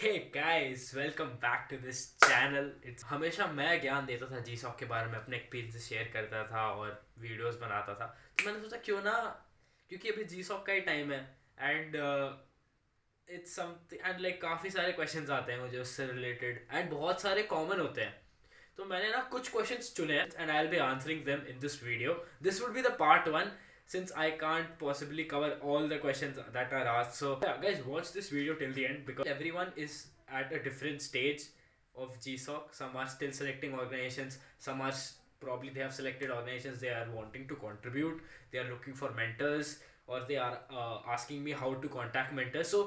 Hey guys, welcome back to this channel. It's हमेशा मैं ज्ञान देता था GSoC के बारे में, अपने एक्सपीरियंस शेयर करता था और वीडियोस बनाता था। तो मैंने सोचा क्यों ना, क्योंकि अभी GSoC का ही टाइम है and it's something and like काफ़ी सारे क्वेश्चंस आते हैं मुझे उससे रिलेटेड एंड बहुत सारे कॉमन होते हैं। तो मैंने ना कुछ क्वेश्चंस चुने and I will be answering them in this video. This would be the part 1 since I can't possibly cover all the questions that are asked. So yeah, guys, watch this video till the end because everyone is at a different stage of GSoC. Some are still selecting organizations, some are probably they have selected organizations they are wanting to contribute, they are looking for mentors, or they are asking me how to contact mentors. So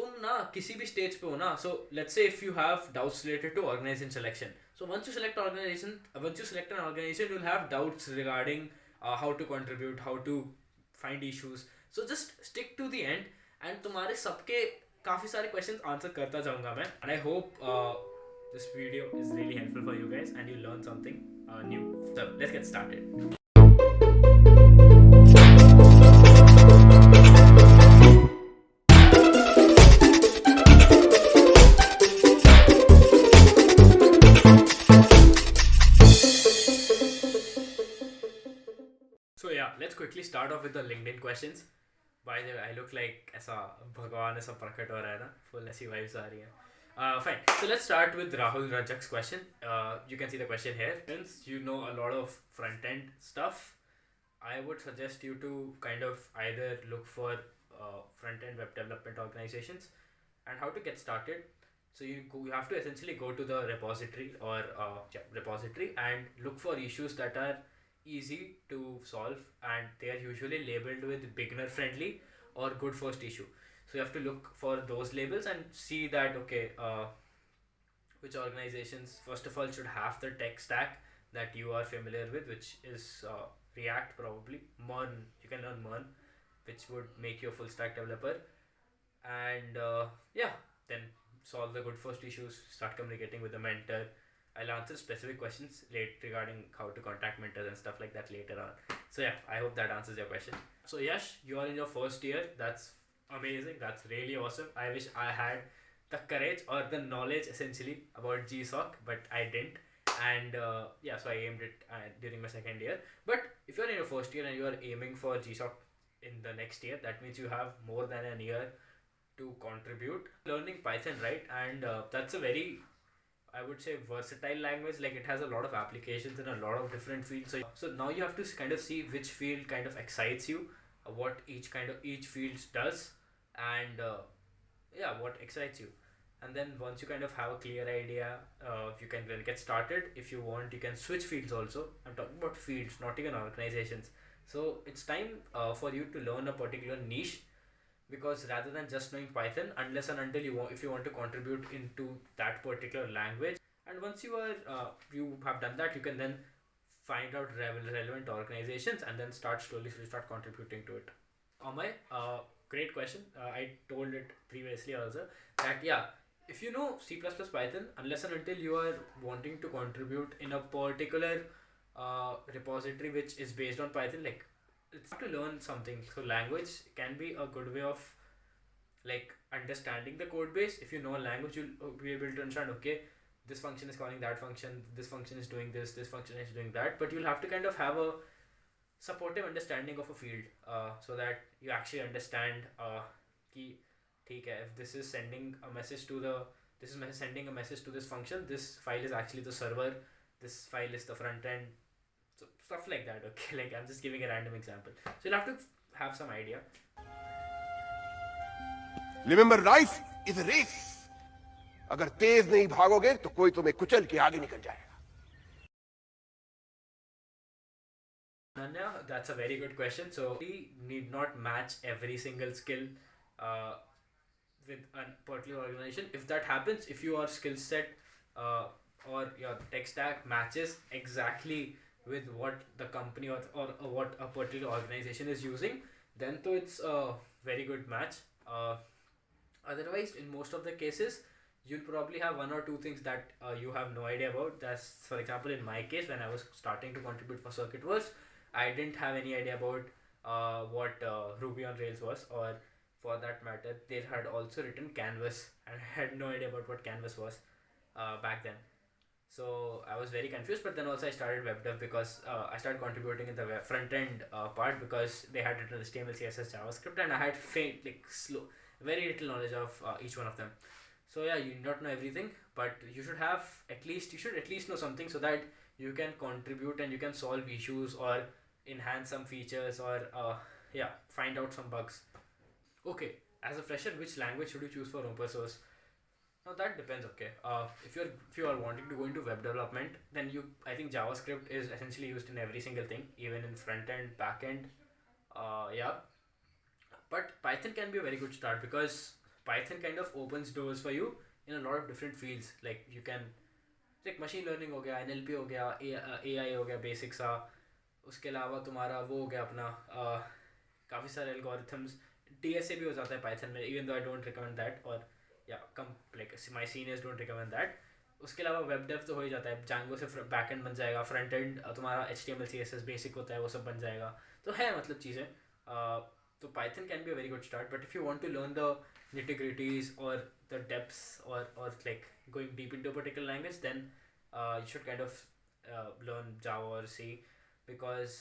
तुम ना किसी भी stage पे हो ना, so let's say if you have doubts related to organisation selection, so once you select an organisation you will have doubts regarding how to contribute, how to find issues. So just stick to the end and तुम्हारे सबके काफ़ी सारे questions answer करता जाऊंगा मैं and I hope this video is really helpful for you guys and you learn something new. So let's get started. So yeah, let's quickly start off with the LinkedIn questions. By the way, I look like ऐसा भगवान ऐसा प्रकट हो रहा है ना, full ऐसी vibes आ रही हैं. Fine. So let's start with Rahul Rajak's question. You can see the question here. Since you know a lot of front end stuff, I would suggest you to kind of either look for front end web development organizations and how to get started. So you have to essentially go to the repository or repository and look for issues that are easy to solve, and they are usually labeled with beginner friendly or good first issue. So you have to look for those labels and see that okay, which organizations first of all should have the tech stack that you are familiar with, which is React, probably Mern. You can learn Mern, which would make you a full stack developer. And yeah, then solve the good first issues, start communicating with the mentor. I'll answer specific questions late regarding how to contact mentors and stuff like that later on. So yeah, I hope that answers your question. So Yash, you are in your first year. That's amazing. That's really awesome. I wish I had the courage or the knowledge essentially about GSoC, but I didn't. And yeah, so I aimed it during my second year. But if you're in your first year and you are aiming for GSoC in the next year, that means you have more than a year to contribute. Learning Python, right? And that's a very, I would say, versatile language. Like it has a lot of applications in a lot of different fields. So now you have to kind of see which field kind of excites you, what each field does, and yeah, what excites you. And then once you kind of have a clear idea, you can then get started. If you want, you can switch fields also. I'm talking about fields, not even organizations. So it's time for you to learn a particular niche, because rather than just knowing Python, unless and until if you want to contribute into that particular language, and once you have done that, you can then find out relevant organizations and then slowly start contributing to it. Amay, great question. I told it previously also that yeah, if you know C++ Python, unless and until you are wanting to contribute in a particular repository which is based on Python, like it's to learn something. So language can be a good way of like understanding the code base. If you know a language, you'll be able to understand okay, this function is calling that function, this function is doing this function is doing that. But you'll have to kind of have a supportive understanding of a field, so that you actually understand कि ठीक है, if this is sending a message to the this is sending a message to this function, this file is actually the server, this file is the front end. So stuff like that. Okay, like I'm just giving a random example, so you'll have to have some idea. Remember, life is a race. अगर तेज नहीं भागोगे तो कोई तुम्हें कुचल के आगे निकल जाएगा. Nanya, that's a very good question. So we need not match every single skill uh, with a particular organization. If that happens, if your skill set or your tech stack matches exactly with what the company or what a particular organization is using, then to it's a very good match. Otherwise, in most of the cases, you'll probably have one or two things that you have no idea about. That's, for example, in my case, when I was starting to contribute for CircuitVerse, I didn't have any idea about what Ruby on Rails was, or for that matter, they had also written Canvas, and I had no idea about what Canvas was back then. So I was very confused, but then also I started web dev because I started contributing in the front end part because they had written HTML, CSS, JavaScript, and I had very little knowledge of each one of them. So yeah, you do not know everything, but you should at least know something so that you can contribute and you can solve issues or enhance some features or yeah, find out some bugs. Okay, as a fresher, which language should you choose for open source? Now that depends. Okay, if you are wanting to go into web development, then I think JavaScript is essentially used in every single thing, even in front end, back end. Yeah, but Python can be a very good start because Python kind of opens doors for you in a lot of different fields. Like you can like machine learning हो गया, NLP हो गया, AI हो गया basic सा. उसके अलावा तुम्हारा वो हो गया अपना काफ़ी सारे एल्गोरिथम्स DSA भी हो जाता है पाइथन में, even though I don't recommend that, और या कम like my seniors don't recommend that. उसके अलावा वेब डेव तो हो ही जाता है, जांगो से बैक एंड बन जाएगा, फ्रंट एंड तुम्हारा HTML CSS बेसिक होता है वो सब बन जाएगा. तो है मतलब चीज़ें. तो Python can be a very good start, but if you want to learn the nitty-gritties or the depths or like going deep into a particular language, then you should kind of learn Java or C, because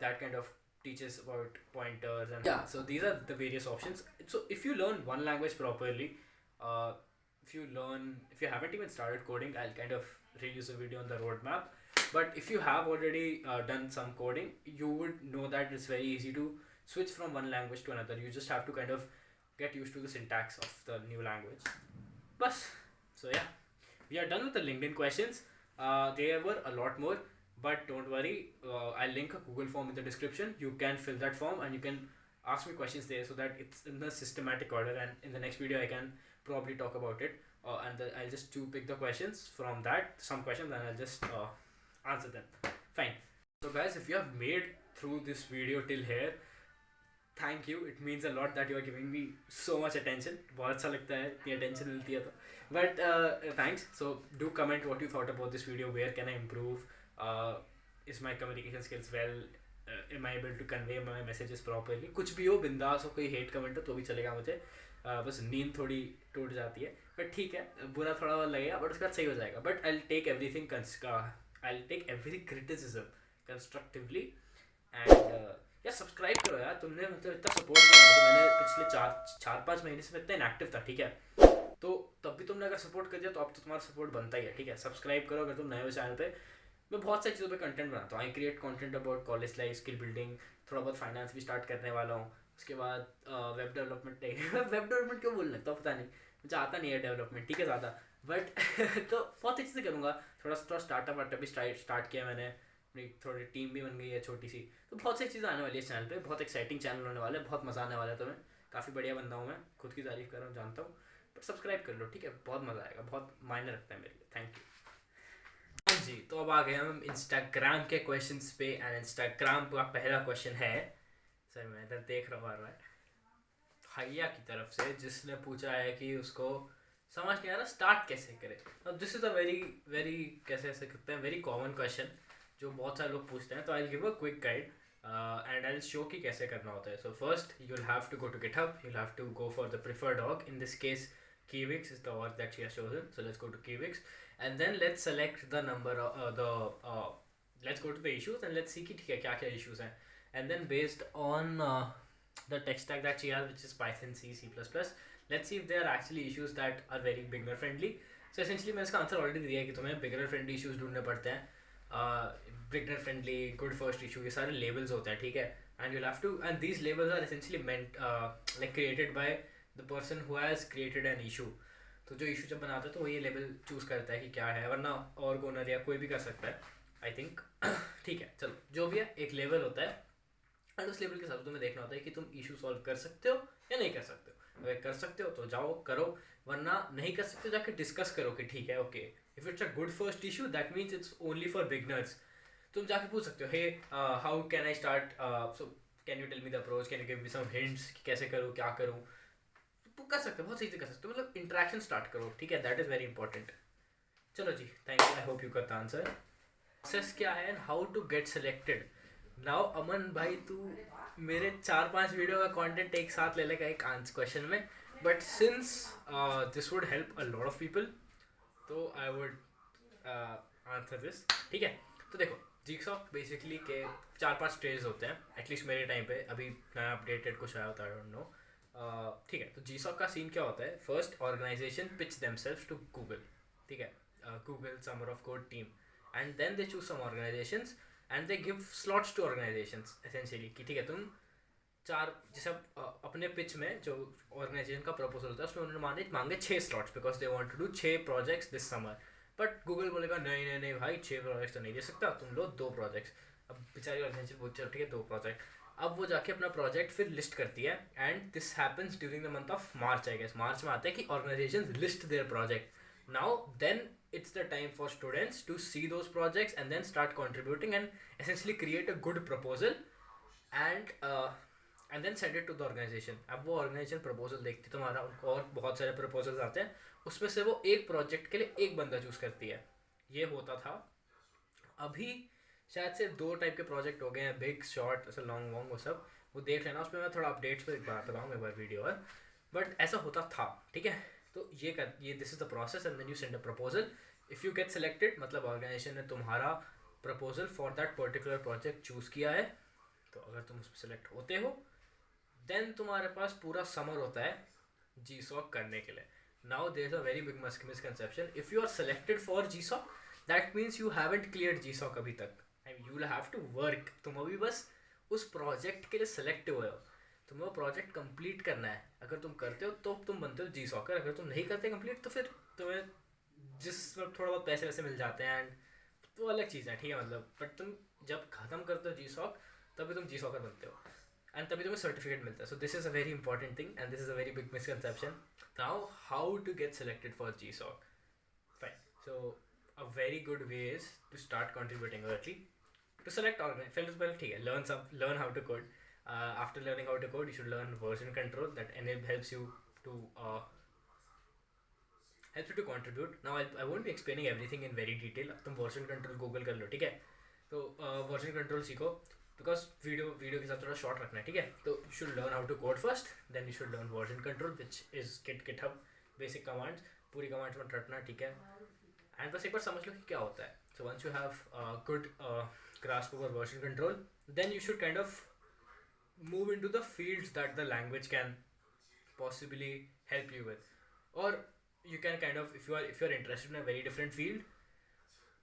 that kind of teaches about pointers and yeah. So these are the various options. So if you learn one language properly, uh, if you haven't even started coding, I'll kind of release a video on the roadmap. But if you have already done some coding, you would know that it's very easy to switch from one language to another. You just have to kind of get used to the syntax of the new language. Bus. So yeah, we are done with the LinkedIn questions. There were a lot more, but don't worry. I'll link a Google form in the description. You can fill that form and you can ask me questions there so that it's in the systematic order. And in the next video, I can probably talk about it. I'll just pick the questions from that, some questions, and I'll just answer them. Fine. So guys, if you have made through this video till here, thank you. It means a lot that you are giving me so much attention. बहुत अच्छा लगता है इतनी attention मिलती है तो. But thanks. So do comment what you thought about this video. Where can I improve? Is my communication skills well? Am I able to convey my messages properly? कुछ भी हो, बिंदास हो, कोई hate comment हो तो भी चलेगा मुझे. बस नींद थोड़ी टूट जाती है, बट ठीक है, बुरा थोड़ा बहुत लगेगा, बट उसके बाद सही हो जाएगा. But I'll take every criticism constructively. And यार सब्सक्राइब करो यार. तुमने मतलब इतना सपोर्ट किया मुझे, मैंने पिछले चार पाँच महीने से मैं इतना इनएक्टिव था, ठीक है, तो तब भी तुमने अगर सपोर्ट कर दिया तो अब तो तुम्हारा सपोर्ट बनता ही है, ठीक है. सब्सक्राइब करो अगर तुम नए हो चैनल पे. मैं बहुत सारी चीज़ों पे कंटेंट बनाता हूँ. I create content about college life, skill building, थोड़ा बहुत फाइनेंस भी स्टार्ट करने वाला हूँ. उसके बाद वेब डेवलपमेंट वेब डेवलपमेंट क्यों बोलने लगता पता नहीं, मुझे आता नहीं है डेवलपमेंट, ठीक है ज़्यादा, बट तो बहुत अच्छे से करूँगा. थोड़ा थोड़ा स्टार्टअप वार्टअप भी स्टार्ट किया मैंने, अपनी थोड़ी टीम भी बन गई है छोटी सी. तो बहुत सारी चीज़ें आने वाली है इस चैनल पे. बहुत एक्साइटिंग चैनल होने वाला है, बहुत मज़ा आने वाला है तुम्हें. काफ़ी बढ़िया बंदा हूँ मैं, खुद की तारीफ कर रहा हूँ जानता हूँ, बट सब्सक्राइब कर लो, ठीक है, बहुत मज़ा आएगा, बहुत मायने रखता है मेरे लिए. Thank you. हाँ जी, तो अब आ गए हम इंस्टाग्राम के क्वेश्चंस पे. एंड इंस्टाग्राम का पहला क्वेश्चन है, सर मैं इधर देख रहा हूँ बार बार, भैया की तरफ से, जिसने पूछा है कि उसको समझ नहीं आ रहा स्टार्ट कैसे करें. अब this is a very very कैसे ऐसे करते हैं, वेरी कॉमन क्वेश्चन जो बहुत सारे लोग पूछते हैं. तो I give a quick guide and I show कि कैसे करना होता है. So first you will have to go to GitHub, you will have to go for the preferred org. In this case, Kiwix is the org that she has chosen. So let's go to Kiwix and then let's select the number let's go to the issues and let's see कि ठीक है क्या क्या issues हैं. And then based on the tech stack that she has, which is Python, C, C++, let's see if there are actually issues that are very beginner friendly. So essentially मैंने इसका answer already दिया है कि तुम्हें beginner friendly issues ढूंढने पड़ते हैं. Beginner friendly, good first issue, ये सारे labels होते हैं, ठीक है. And you'll have to, and these labels are essentially meant like created by the person who has created an issue. तो जो इशू जब बनाता है तो वो ये लेवल चूज करता है कि क्या है, वरना और ओनर या कोई भी कर सकता है आई थिंक. ठीक है, चलो जो भी है एक लेवल होता है, एंड उस लेवल के हिसाब से तुम्हें देखना होता है कि तुम इशू सॉल्व कर सकते हो या नहीं कर सकते हो. अगर कर सकते हो तो जाओ करो, वरना नहीं कर सकते जाके डिस्कस करो कि ठीक है okay, if it's a good first issue that means it's only for beginners. तुम जाके पूछ सकते हो, hey how can I start, so can you tell me the approach, can you give me some hints कि कैसे करूँ क्या करूँ. तो कर सकते हो, बहुत सही से कर सकते हो, मतलब इंटरेक्शन स्टार्ट करो, ठीक है, दैट इज वेरी इंपॉर्टेंट. चलो जी, thank you, I hope you got the answer. Process क्या है and how to get selected. Now Aman भाई तू मेरे 4-5 वीडियो का कंटेंट एक साथ ले लेगा एक आंसर क्वेश्चन में, but since this would help a lot of people, तो आई वुड आंसर दिस, ठीक है। तो देखो, जीसॉक बेसिकली के 4-5 स्टेज होते हैं, एटलीस्ट मेरे टाइम पे, अभी नया अपडेटेड कुछ आया होता है, आई डोंट नो। ठीक है, तो जीसॉक का सीन क्या होता है? First organisation pitch themselves to Google, ठीक है, Google summer of code team, and then they choose some organisations and they give slots to organisations essentially, कि ठीक है तुम चार, जैसे अपने पिच में जो ऑर्गेनाइजेशन का प्रपोजल होता है उसमें उन्होंने मांगे 6 slots, because they want to do 6 projects this summer. But Google बोलेगा नहीं नहीं नहीं भाई, 6 प्रोजेक्ट्स तो नहीं दे सकता, तुम लो 2 प्रोजेक्ट्स। अब बेचारी ऑर्गेनाइजेशन बोलती है ठीक है 2 प्रोजेक्ट। अब वो जाके अपना प्रोजेक्ट फिर लिस्ट करती है, and this happens during the month of March, I guess March में आता है कि organization list their project. Now then it's the time for students to see those projects and then start contributing and essentially create a good proposal and then send it to the organisation. अब वो organisation proposal देखती है तुम्हारा, उनको और बहुत सारे proposals आते हैं, उसमें से वो एक प्रोजेक्ट के लिए एक बंदा चूज करती है। ये होता था। अभी शायद से 2 टाइप के प्रोजेक्ट हो गए हैं, बिग शॉर्ट ऐसा लॉन्ग वॉन्ग, वो सब वो देख लेना, उसमें मैं थोड़ा अपडेट्स पे एक बार बताऊँगा, एक बार वीडियो है, बट ऐसा होता था, ठीक है। तो ये this is the process, and then you send a proposal. If you get selected मतलब ऑर्गेनाइजेशन ने तुम्हारा proposal for that particular project choose किया है, तो अगर तुम उसमें सेलेक्ट होते हो देन तुम्हारे पास पूरा समर होता है GSoC करने के लिए। Now there is a very big misconception, if you are selected for GSoC that means you haven't cleared GSoC अभी तक, and you will have to work. तुम अभी बस उस प्रोजेक्ट के लिए सेलेक्ट हुए हो, तुम्हें वो प्रोजेक्ट कंप्लीट करना है। अगर तुम करते हो तो तुम बनते हो GSoCer, अगर तुम नहीं करते कंप्लीट तो फिर तुम्हें जिस वक्त थोड़ा बहुत पैसे वैसे मिल जाते हैं, एंड वो अलग चीज़ है, ठीक है, मतलब बट तुम जब खत्म करते हो GSoC तभी तुम GSoCer बनते हो, एंड तभी तुम्हें सर्टिफिकेट मिलता है। So this is a very important thing and this is a very big misconception. Now how to get selected for GSoC? Fine, so a very good way is to start contributing early to select organization. Well, ठीक है, learn how to code. After learning how to code you should learn version control that helps you to contribute. Now I won't be explaining everything in very detail, अब तुम version control Google कर लो, ठीक है। तो version control सीखो, because video के साथ थोड़ा शॉर्ट रखना है, ठीक है। तो you should learn how to code first, then you should learn version control which is GitHub basic commands, पूरी कमांड्स में रटना, ठीक है। एंड बस एक बार समझ लो कि क्या होता है। So once you have good grasp over version control, then you should kind of move into the fields that the language can possibly help you with, or you can kind of, if you're interested in a very different field,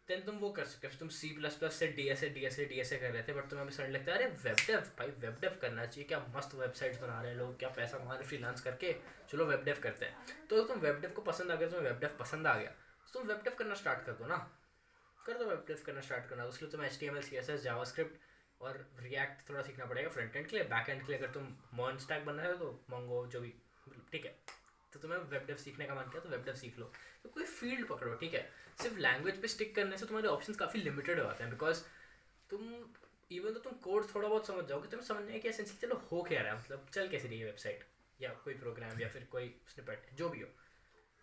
then तुम वो कर सकते हो। तुम C++ से D S A कर रहे थे, बट तुम्हें अभी सडन लगता है अरे वेब डेव, भाई वेब डेव करना चाहिए, क्या मस्त वेबसाइट्स बना रहे हैं लोग, क्या पैसा कमा रहे फ्रीलांस करके, चलो वेब डेव करते हैं। तो तुम वेब डेव को पसंद आ गया, तुम्हें वेब डेव पसंद आ गया, तो तुम वेब डेव करना स्टार्ट कर दो ना, कर दो वेब डेव करना स्टार्ट करना। उसके लिए तुम्हें HTML CSS जावास्क्रिप्ट और रिएक्ट थोड़ा सीखना पड़ेगा फ्रंट एंड के लिए। बैक एंड के लिए अगर तुम मॉन स्टैक बनना है तो मंगो जो भी, ठीक है। तो तुम्हें वेब डेव सीखने का मन किया तो वेब डेव सीख लो, तो कोई फील्ड पकड़ो, ठीक है। सिर्फ लैंग्वेज पे स्टिक करने से तुम्हारे ऑप्शंस काफ़ी लिमिटेड हो जाते हैं, बिकॉज तुम इवन तो तुम कोड थोड़ा बहुत समझ जाओगे, तुम्हें समझ नहीं है कि एसेंशियली चलो हो क्या रहा है, मतलब चल कैसे रही है वेबसाइट या कोई प्रोग्राम या फिर कोई स्निपेट जो भी हो।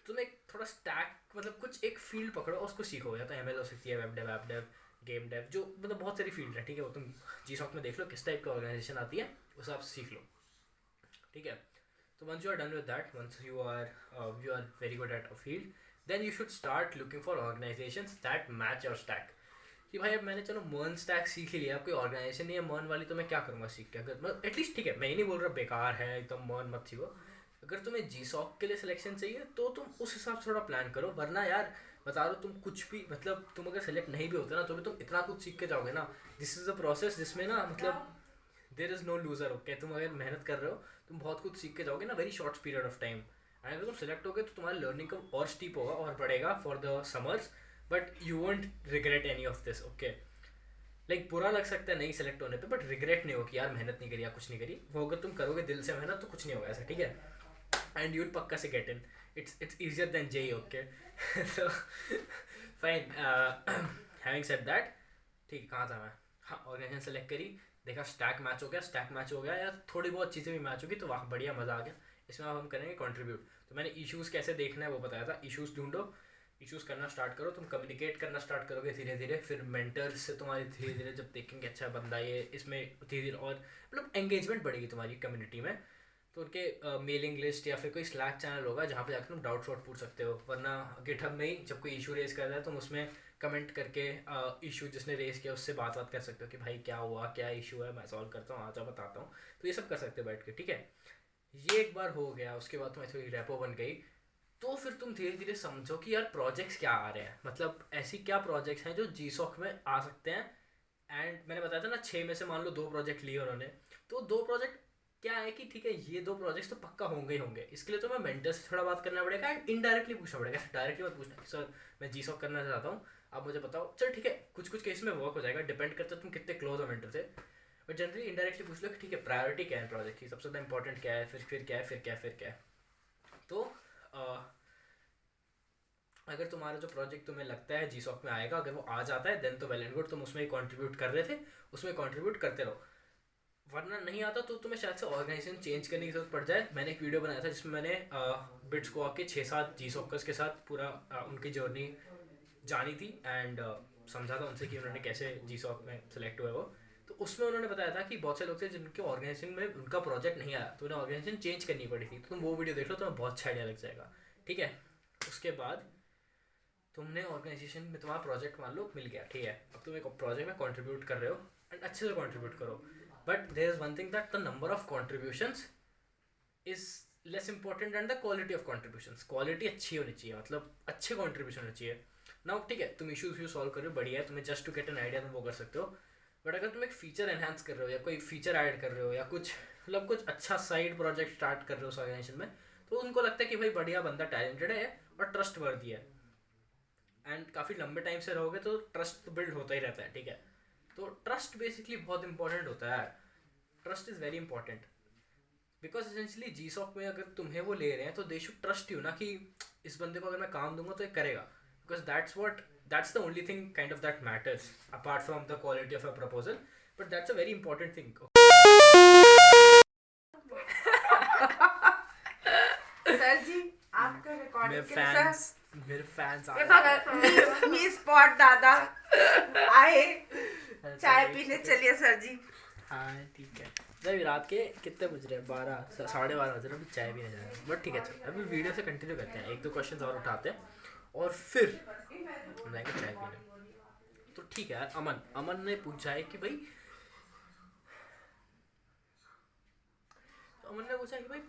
तुम एक थोड़ा स्टैक मतलब कुछ एक फील्ड पकड़ो और उसको सीखो, या तो ML हो सकती है, web dev, app dev, game dev, जो मतलब बहुत सारी फील्ड है, ठीक है। वो तुम GSoC में देख लो किस टाइप की ऑर्गेनाइजेशन आती है, उस हिसाब से सीख लो, ठीक है। So once you are done with that, once you are very good at a field, then you should start looking for organizations that match your stack. कि भाई अब मैंने चलो मर्न स्टैक सीख ही लिया, अब कोई ऑर्गेनाइजेशन नहीं है मर्न वाली, तो मैं क्या करूँगा सीख के? अगर मतलब एटलीस्ट ठीक है, मैं ये नहीं बोल रहा बेकार है एकदम मर्न मत सीखो। अगर तुम्हें GSoC के लिए सिलेक्शन चाहिए तो तुम उस हिसाब से थोड़ा प्लान करो, वरना यार बता रहा तुम कुछ भी मतलब तुम अगर सेलेक्ट नहीं भी होते ना तो भी तुम इतना कुछ सीख के जाओगे ना। दिस इज़ अ प्रोसेस जिसमें ना मतलब there is no loser, okay. तुम अगर मेहनत कर रहे हो तुम बहुत कुछ सीख के जाओगे ना very short period of time, and अगर तुम सेलेक्ट हो गए तो तुम्हारा लर्निंग कर्व और स्टीप होगा और बढ़ेगा for the summers, but you won't regret any of this, okay. Like बुरा लग सकता है नहीं सेलेक्ट होने पे, बट रिग्रेट नहीं हो कि यार मेहनत नहीं करी या कुछ नहीं करी। वो अगर तुम करोगे दिल से मेहनत तो कुछ नहीं होगा ऐसा, ठीक है। एंड यू पक्का से get in, it's easier than JEE, okay. So fine, having said that, ठीक, कहाँ था मैं? हाँ, ऑर्गेनाइजेशन सेलेक्ट करी, देखा स्टैक मैच हो गया या थोड़ी बहुत चीज़ें भी मैच होगी तो वाह बढ़िया, मज़ा आ गया। इसमें अब हम करेंगे कंट्रीब्यूट। तो मैंने इश्यूज़ कैसे देखना है वो बताया था, इश्यूज़ ढूंढो, इश्यूज करना स्टार्ट करो, तुम कम्युनिकेट करना स्टार्ट करोगे धीरे धीरे, फिर मेंटर्स से तुम्हारी धीरे धीरे जब देखेंगे अच्छा बंदा ये इसमें धीरे धीरे, और मतलब एंगेजमेंट बढ़ेगी तुम्हारी कम्युनिटी में, तो उनके मेलिंग लिस्ट या फिर कोई स्लैक चैनल होगा जहाँ पे जाकर तुम डाउट वाउट पूछ सकते हो, वरना गिटहब में ही जब कोई इशू रेज करता है तुम उसमें कमेंट करके इशू जिसने रेज किया उससे बात कर सकते हो कि भाई क्या हुआ, क्या इशू है, मैं सॉल्व करता हूँ, आजा बताता हूँ। तो ये सब कर सकते हो बैठ के, ठीक है। ये एक बार हो गया, उसके बाद तुम्हारी थोड़ी रेपो बन गई, तो फिर तुम धीरे धीरे समझो कि यार प्रोजेक्ट्स क्या आ रहे हैं, मतलब ऐसी क्या प्रोजेक्ट्स हैं जो जीसॉक में आ सकते हैं। एंड मैंने बताया था ना 6 में से मान लो 2 प्रोजेक्ट लिए उन्होंने, तो 2 प्रोजेक्ट क्या है कि ठीक है ये 2 प्रोजेक्ट्स तो पक्का होंगे ही होंगे, इसके लिए तो मैं मेंटर से थोड़ा बात करना पड़ेगा एंड इनडायरेक्टली पूछना पड़ेगा, डायरेक्टली मत पूछना कि सर मैं जीसॉक करना चाहता हूँ, आप मुझे बताओ, चल ठीक है कुछ कुछ केस में वर्क हो जाएगा, डिपेंड करता है तुम कितने क्लोज हो मेंटर से। बट जनरली इनडायरेक्टली पूछ लो कि ठीक है प्रायोरिटी क्या है प्रोजेक्ट की, सबसे ज़्यादा इंपॉर्टेंट क्या है, फिर क्या है, फिर क्या है, फिर क्या है। तो अगर तुम्हारा जो प्रोजेक्ट तुम्हें लगता है जीसॉक में आएगा, अगर वो आ जाता है देन तो वेल एंड गुड, तुम उसमें कंट्रीब्यूट कर रहे थे, उसमें कंट्रीब्यूट करते रहो, वरना नहीं आता तो तुम्हें शायद से ऑर्गेनाइजेशन चेंज करने की जरूरत पड़ जाए। मैंने एक वीडियो बनाया था जिसमें मैंने बिट्स को आके 6-7 जी सॉकर्स के साथ पूरा उनकी जर्नी जानी थी एंड समझा था उनसे कि उन्होंने कैसे जी सॉक में सेलेक्ट हुए वो। तो उसमें उन्होंने बताया था कि बहुत से लोग थे जिनके ऑर्गेनाइजेशन में उनका प्रोजेक्ट नहीं आया तो उन्हें ऑर्गेनाइजेशन चेंज करनी पड़ी थी, तो तुम वो वीडियो देख लो तो बहुत अच्छा आइडिया लग जाएगा, ठीक है। उसके बाद तुमने ऑर्गेनाइजेशन में तुम्हारा प्रोजेक्ट मान लो मिल गया, ठीक है, अब तुम एक प्रोजेक्ट में कंट्रीब्यूट कर रहे हो एंड अच्छे से कंट्रीब्यूट करो, but there is one thing that the number of contributions is less important and the quality of contribution. Quality अच्छी होनी चाहिए, मतलब अच्छे कॉन्ट्रीब्यूशन होनी चाहिए ना, ठीक है तुम इशूज सॉल्व कर रहे हो बढ़िया है, तुम्हें just to get an idea तुम वो कर सकते हो, बट अगर तुम एक फीचर एनहांस कर रहे हो या कोई फीचर ऐड कर रहे हो या कुछ मतलब कुछ अच्छा साइड प्रोजेक्ट स्टार्ट कर रहे हो उस ऑर्गेनाइजेशन में, तो उनको लगता है कि भाई बढ़िया बंदा टैलेंटेड है और ट्रस्ट वर्दी है, एंड काफ़ी लंबे टाइम से रहोगे तो ट्रस्ट तो बिल्ड होता ही रहता है, ठीक है। तो ट्रस्ट बेसिकली बहुत इंपॉर्टेंट होता है, trust is very important, because essentially GSoC में अगर तुम्हें वो ले रहे हैं तो दे शुड ट्रस्ट यू ना कि इस बंदे को अगर मैं काम दूंगा तो ये करेगा, because that's the only thing kind of that matters apart from the quality of a proposal, but that's a very important thing. Sir ji आपका मेरे रिकॉर्डिंग के फैंस मेरे फैंस मी स्पॉट दादा आए चाय पीने चलिए सर जी। हाँ ठीक है, जब रात के कितने बज रहे हैं, 12 साढ़े 12 बज रहे हैं, अभी चाय भी नहीं जाएगा, बट ठीक है चल अभी वीडियो से कंटिन्यू करते हैं, एक दो क्वेश्चन और उठाते हैं और फिर हम जाएंगे चाय पीने। तो ठीक है यार, अमन अमन ने पूछा है कि भाई, तो अमन ने पूछा है कि भाई